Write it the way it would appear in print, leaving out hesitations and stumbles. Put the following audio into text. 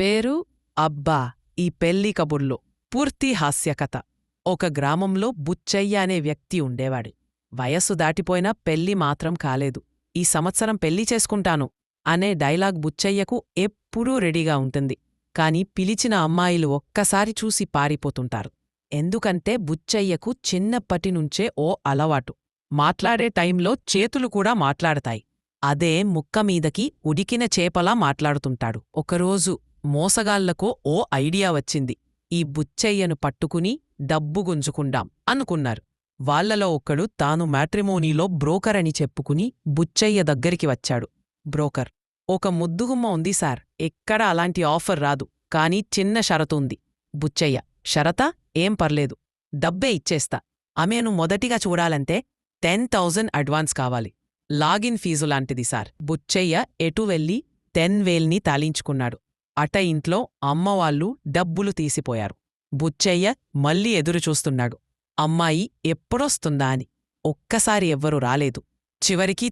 పేరు అబ్బా ఈ పెళ్లి కబుర్లో పూర్తి హాస్యకథ. ఒక గ్రామంలో బుచ్చయ్య అనే వ్యక్తి ఉండేవాడు. వయస్సు దాటిపోయినా పెళ్లి మాత్రం కాలేదు. ఈ సంవత్సరం పెళ్లి చేసుకుంటాను అనే డైలాగ్ బుచ్చయ్యకు ఎప్పుడూ రెడీగా ఉంటుంది. కాని పిలిచిన అమ్మాయిలు ఒక్కసారి చూసి పారిపోతుంటారు. ఎందుకంటే బుచ్చయ్యకు చిన్నప్పటినుంచే ఓ అలవాటు. మాట్లాడే టైంలో చేతులు కూడా మాట్లాడతాయి. అదే ముక్కమీదకి ఉడికిన చేపలా మాట్లాడుతుంటాడు. ఒకరోజు మోసగాళ్లకో ఓ ఐడియా వచ్చింది. ఈ బుచ్చయ్యను పట్టుకుని డబ్బు గుంజుకుందాం అనుకున్నారు. వాళ్లలో ఒకడు తాను మ్యాట్రిమోనీలో బ్రోకర్ అని చెప్పుకుని బుచ్చయ్య దగ్గరికి వచ్చాడు. బ్రోకర్: ఒక ముద్దుగుమ్మ ఉంది సార్, ఎక్కడా అలాంటి ఆఫర్ రాదు, కానీ చిన్న షరతుంది. బుచ్చయ్య: షరతా? ఏం పర్లేదు, డబ్బే ఇచ్చేస్తా. ఆమెను మొదటిగా చూడాలంటే 10,000 అడ్వాన్స్ కావాలి. లాగిన్ ఫీజు లాంటిది సార్. బుచ్చయ్య ఎటు వెళ్ళి 10,000ని తాలించుకున్నాడు. అట ఇంట్లో అమ్మవాళ్లు డబ్బులు తీసిపోయారు. బుచ్చయ్య మళ్ళీ ఎదురుచూస్తున్నాడు, అమ్మాయి ఎప్పుడొస్తుందా అని. ఒక్కసారి ఎవ్వరూ రాలేదు. చివరికి